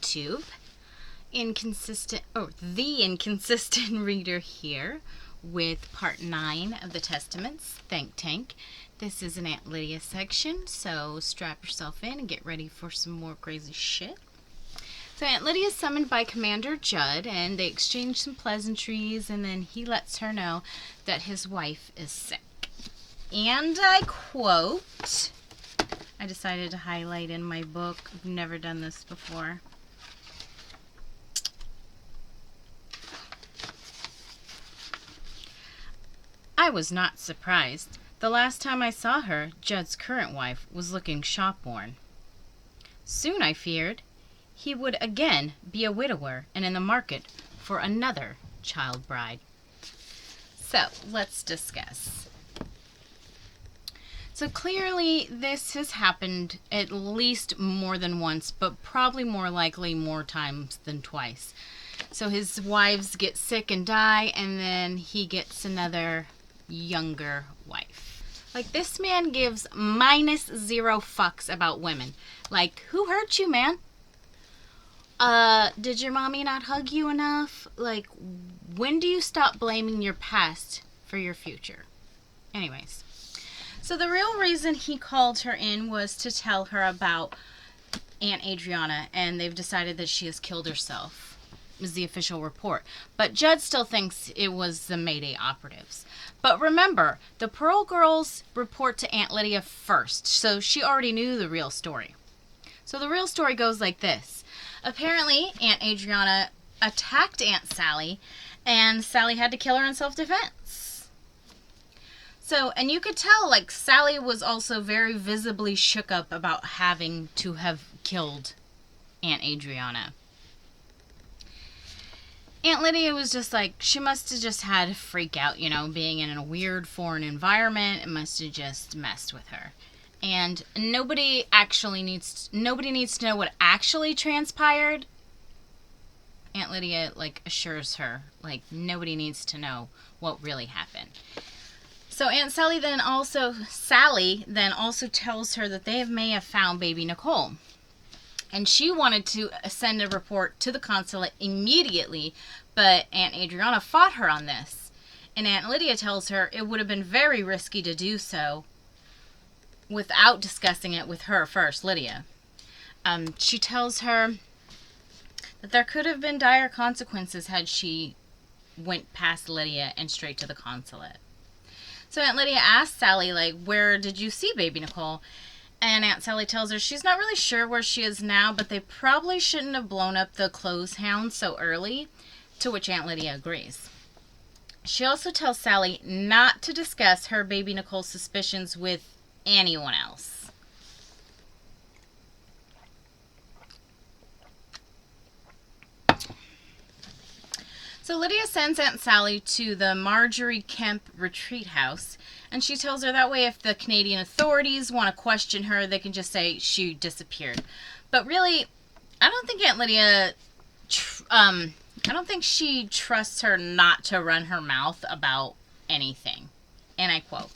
YouTube. The Inconsistent Reader here with part 9 of the Testaments, Think Tank. This is an Aunt Lydia section, so strap yourself in and get ready for some more crazy shit. So Aunt Lydia is summoned by Commander Judd, and they exchange some pleasantries, and then he lets her know that his wife is sick. And I quote, I decided to highlight in my book. I've never done this before. I was not surprised. The last time I saw her, Judd's current wife was looking shop-worn. Soon, I feared, he would again be a widower and in the market for another child bride. So, let's discuss. So clearly, this has happened at least more than once, but probably more likely more times than twice. So his wives get sick and die, and then he gets another younger wife. Like, this man gives -0 fucks about women. Like, who hurt you, man? Did your mommy not hug you enough? Like, when do you stop blaming your past for your future? Anyways, so the real reason he called her in was to tell her about Aunt Adriana, and they've decided that she has killed herself, was the official report. But Judd still thinks it was the Mayday operatives. But remember, the Pearl Girls report to Aunt Lydia first, so she already knew the real story. So the real story goes like this. Apparently, Aunt Adriana attacked Aunt Sally, and Sally had to kill her in self-defense. So, and you could tell, like, Sally was also very visibly shook up about having to have killed Aunt Adriana. Aunt Lydia was just like, she must have just had a freak out, you know, being in a weird foreign environment. It must have just messed with her. And nobody needs to know what actually transpired. Aunt Lydia, like, assures her, like, nobody needs to know what really happened. So Sally then also tells her that they may have found baby Nicole. And she wanted to send a report to the consulate immediately, but Aunt Adriana fought her on this. And Aunt Lydia tells her it would have been very risky to do so without discussing it with her first, Lydia. She tells her that there could have been dire consequences had she went past Lydia and straight to the consulate. So Aunt Lydia asks Sally, like, where did you see baby Nicole? And Aunt Sally tells her she's not really sure where she is now, but they probably shouldn't have blown up the clothes hound so early, to which Aunt Lydia agrees. She also tells Sally not to discuss her baby Nicole's suspicions with anyone else. So Lydia sends Aunt Sally to the Marjorie Kemp retreat house, and she tells her that way if the Canadian authorities want to question her, they can just say she disappeared. But really, I don't think Aunt Lydia, I don't think she trusts her not to run her mouth about anything. And I quote,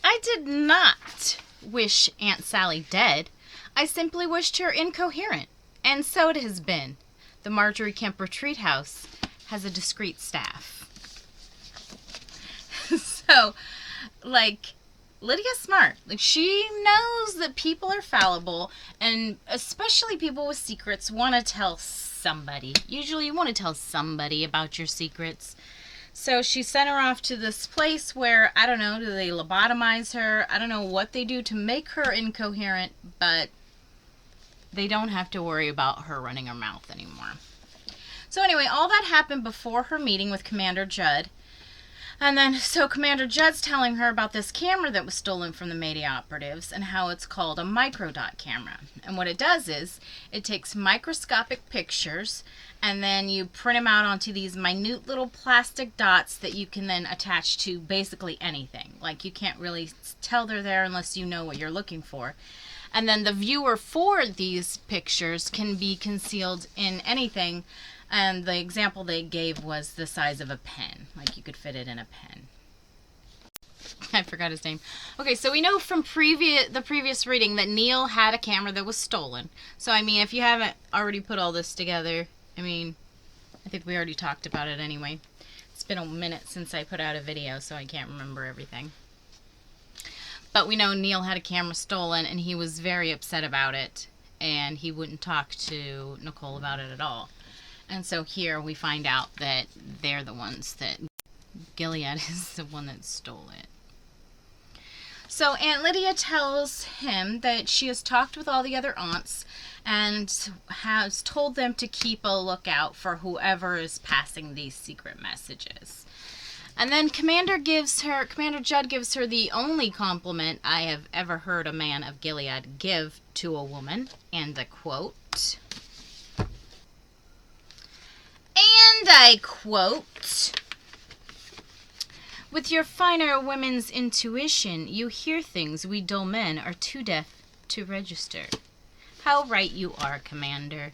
"I did not wish Aunt Sally dead. I simply wished her incoherent. And so it has been. The Marjorie Kemp retreat house has a discreet staff." So, like, Lydia's smart. Like, she knows that people are fallible, and especially people with secrets want to tell somebody. Usually you want to tell somebody about your secrets. So she sent her off to this place where, I don't know, do they lobotomize her? I don't know what they do to make her incoherent, but they don't have to worry about her running her mouth anymore. So anyway, all that happened before her meeting with Commander Judd. And then, so Commander Judd's telling her about this camera that was stolen from the Mayday operatives and how it's called a microdot camera. And what it does is, it takes microscopic pictures and then you print them out onto these minute little plastic dots that you can then attach to basically anything. Like, you can't really tell they're there unless you know what you're looking for. And then the viewer for these pictures can be concealed in anything. And the example they gave was the size of a pen. Like, you could fit it in a pen. I forgot his name. Okay, so we know from the previous reading that Neil had a camera that was stolen. So, I mean, if you haven't already put all this together, I mean, I think we already talked about it anyway. It's been a minute since I put out a video, so I can't remember everything. But we know Neil had a camera stolen, and he was very upset about it, and he wouldn't talk to Nicole about it at all. And so here we find out that they're the ones that Gilead is the one that stole it. So Aunt Lydia tells him that she has talked with all the other aunts and has told them to keep a lookout for whoever is passing these secret messages. And then Commander Judd gives her the only compliment I have ever heard a man of Gilead give to a woman, and I quote, "With your finer women's intuition, you hear things we dull men are too deaf to register. How right you are, Commander."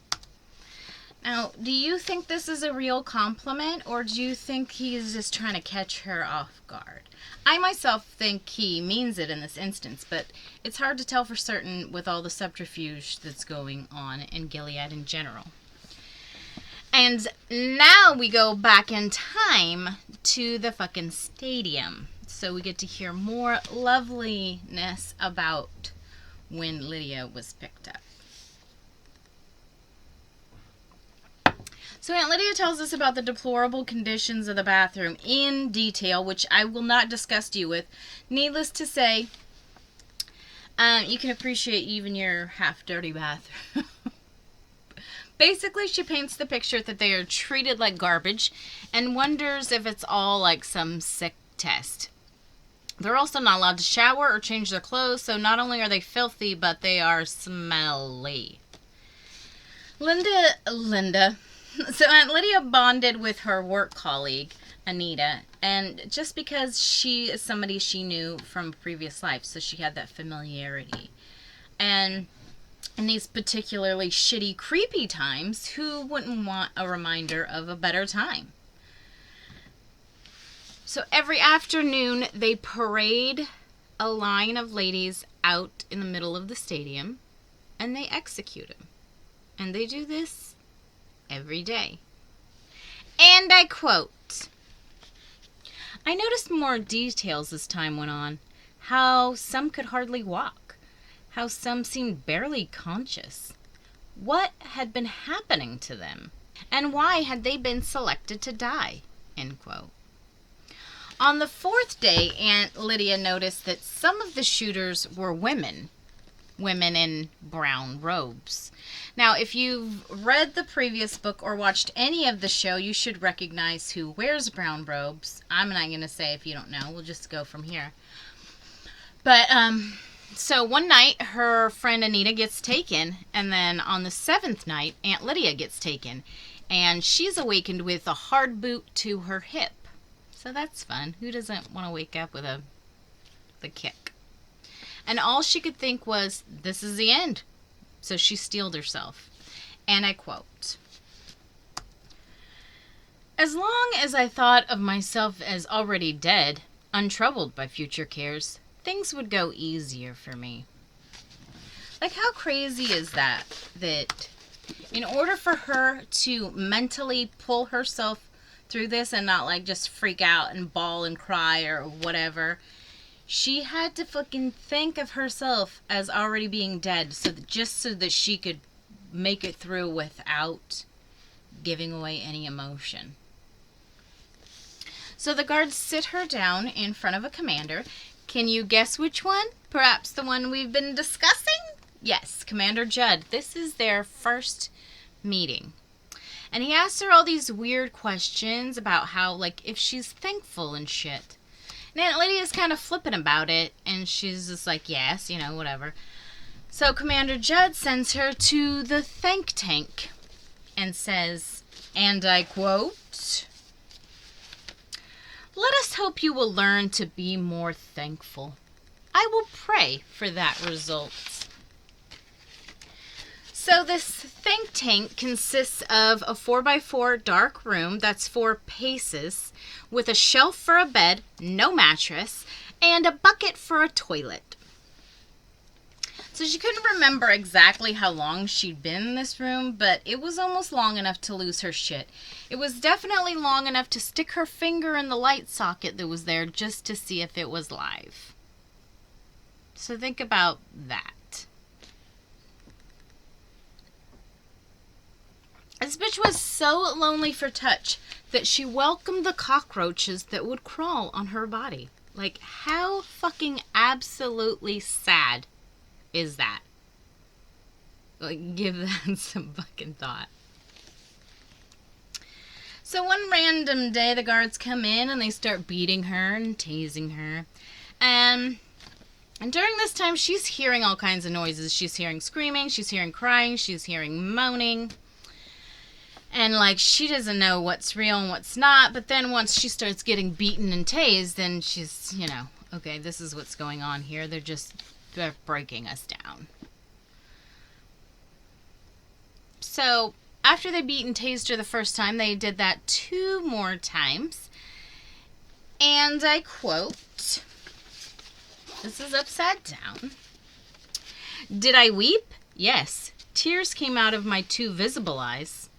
Now, do you think this is a real compliment, or do you think he's just trying to catch her off guard? I myself think he means it in this instance, but it's hard to tell for certain with all the subterfuge that's going on in Gilead in general. And now we go back in time to the fucking stadium. So we get to hear more loveliness about when Lydia was picked up. So Aunt Lydia tells us about the deplorable conditions of the bathroom in detail, which I will not discuss to you with. Needless to say, you can appreciate even your half-dirty bathroom. Basically, she paints the picture that they are treated like garbage and wonders if it's all like some sick test. They're also not allowed to shower or change their clothes, so not only are they filthy, but they are smelly. So Aunt Lydia bonded with her work colleague, Anita, and just because she is somebody she knew from previous life, so she had that familiarity. And in these particularly shitty, creepy times, who wouldn't want a reminder of a better time? So every afternoon, they parade a line of ladies out in the middle of the stadium, and they execute them. And they do this every day. And I quote, "I noticed more details as time went on. How some could hardly walk. How some seemed barely conscious. What had been happening to them? And why had they been selected to die?" End quote. On the fourth day, Aunt Lydia noticed that some of the shooters were women in brown robes. Now, if you've read the previous book or watched any of the show, you should recognize who wears brown robes. I'm not going to say if you don't know. We'll just go from here. But, so one night, her friend Anita gets taken, and then on the seventh night, Aunt Lydia gets taken, and she's awakened with a hard boot to her hip. So that's fun. Who doesn't want to wake up with the kick? And all she could think was, this is the end. So she steeled herself. And I quote, "As long as I thought of myself as already dead, untroubled by future cares, things would go easier for me." Like, how crazy is that? That in order for her to mentally pull herself through this and not like just freak out and bawl and cry or whatever, she had to fucking think of herself as already being dead so that she could make it through without giving away any emotion. So the guards sit her down in front of a commander. Can you guess which one? Perhaps the one we've been discussing? Yes, Commander Judd. This is their first meeting. And he asks her all these weird questions about how, like, if she's thankful and shit. And Aunt Lydia's kind of flippant about it, and she's just like, yes, whatever. So Commander Judd sends her to the think tank and says, and I quote, "Let us hope you will learn to be more thankful. I will pray for that result." So this think tank consists of a 4x4 dark room that's 4 paces with a shelf for a bed, no mattress, and a bucket for a toilet. So she couldn't remember exactly how long she'd been in this room, but it was almost long enough to lose her shit. It was definitely long enough to stick her finger in the light socket that was there just to see if it was live. So think about that. This bitch was so lonely for touch that she welcomed the cockroaches that would crawl on her body. Like, how fucking absolutely sad is that? Like, give that some fucking thought. So one random day, the guards come in and they start beating her and tasing her. And during this time, she's hearing all kinds of noises. She's hearing screaming, she's hearing crying, she's hearing moaning. And, like, she doesn't know what's real and what's not. But then once she starts getting beaten and tased, then she's, you know, okay, this is what's going on here. They're breaking us down. So, after they beat and tased her the first time, they did that 2 more times. And I quote, this is upside down. "Did I weep? Yes. Tears came out of my 2 visible eyes.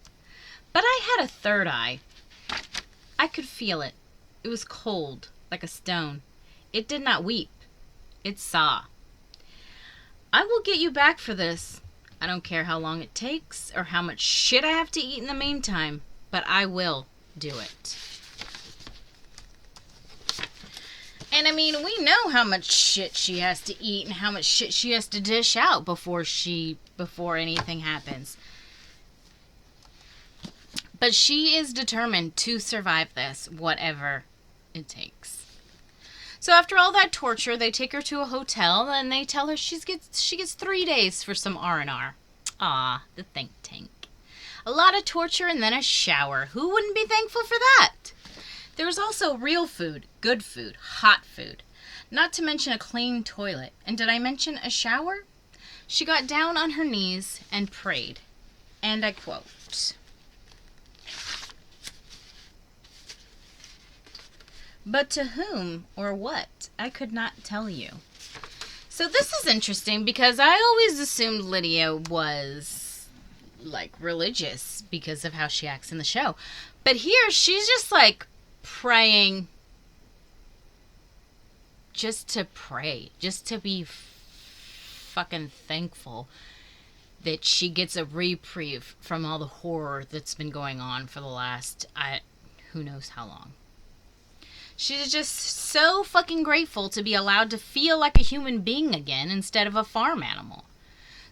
But I had a 3rd eye. I could feel it. It was cold, like a stone. It did not weep. It saw. I will get you back for this. I don't care how long it takes or how much shit I have to eat in the meantime, but I will do it." And I mean, we know how much shit she has to eat and how much shit she has to dish out before anything happens. But she is determined to survive this, whatever it takes. So after all that torture, they take her to a hotel and they tell her she gets 3 days for some R&R. Ah, the think tank. A lot of torture and then a shower. Who wouldn't be thankful for that? There was also real food, good food, hot food. Not to mention a clean toilet. And did I mention a shower? She got down on her knees and prayed. And I quote, "But to whom or what, I could not tell you." So this is interesting because I always assumed Lydia was, like, religious because of how she acts in the show. But here, she's just, like, praying just to pray. Just to be fucking thankful that she gets a reprieve from all the horror that's been going on for the last, who knows how long. She's just so fucking grateful to be allowed to feel like a human being again instead of a farm animal.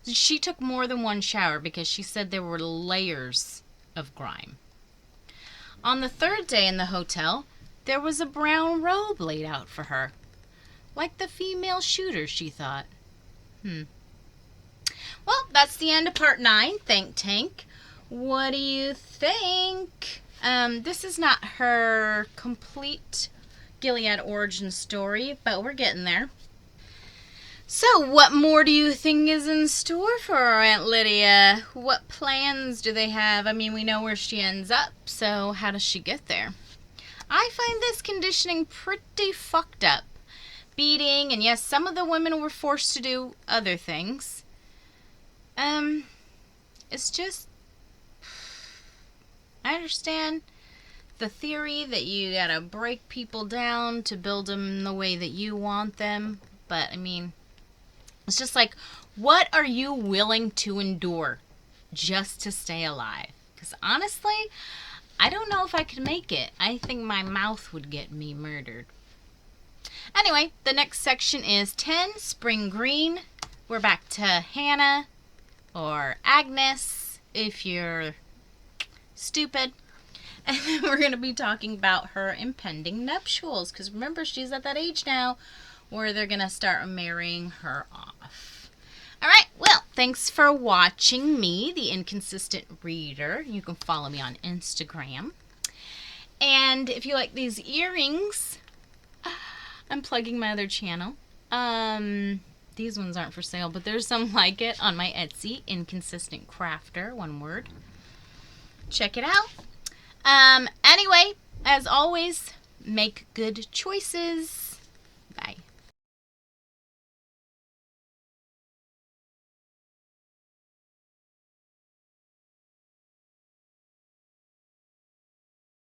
She took more than 1 shower because she said there were layers of grime. On the 3rd day in the hotel, there was a brown robe laid out for her. Like the female shooter, she thought. Well, that's the end of part 9, Think Tank. What do you think? This is not her complete Gilead origin story, but we're getting there. So, what more do you think is in store for our Aunt Lydia? What plans do they have? I mean, we know where she ends up, so how does she get there? I find this conditioning pretty fucked up. Beating, and yes, some of the women were forced to do other things. It's just, I understand the theory that you gotta break people down to build them the way that you want them. But, I mean, it's just like, what are you willing to endure just to stay alive? Because honestly, I don't know if I could make it. I think my mouth would get me murdered. Anyway, the next section is 10, Spring Green. We're back to Hannah, or Agnes, if you're stupid. And then we're going to be talking about her impending nuptials. Because remember, she's at that age now where they're going to start marrying her off. Alright, well, thanks for watching me, the Inconsistent Reader. You can follow me on Instagram. And if you like these earrings, I'm plugging my other channel. These ones aren't for sale, but there's some like it on my Etsy, Inconsistent Crafter, one word. Check it out. Anyway, as always, make good choices.